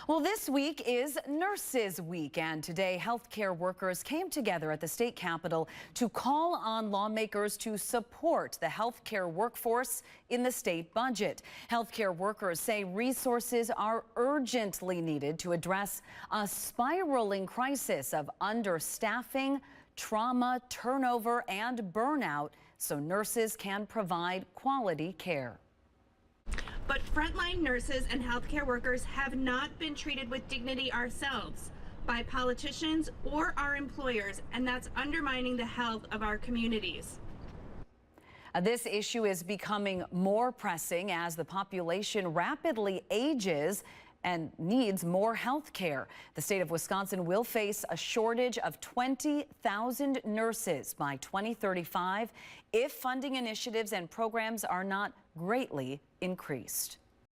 Well, this week is Nurses Week, and today healthcare workers came together at the state capitol to call on lawmakers to support the healthcare workforce in the state budget. Healthcare workers say resources are urgently needed to address a spiraling crisis of understaffing, trauma, turnover, and burnout so nurses can provide quality care. But frontline nurses and healthcare workers have not been treated with dignity ourselves by politicians or our employers, and that's undermining the health of our communities. This issue is becoming more pressing as the population rapidly ages and needs more health care. The state of Wisconsin will face a shortage of 20,000 nurses by 2035 if funding initiatives and programs are not greatly increased.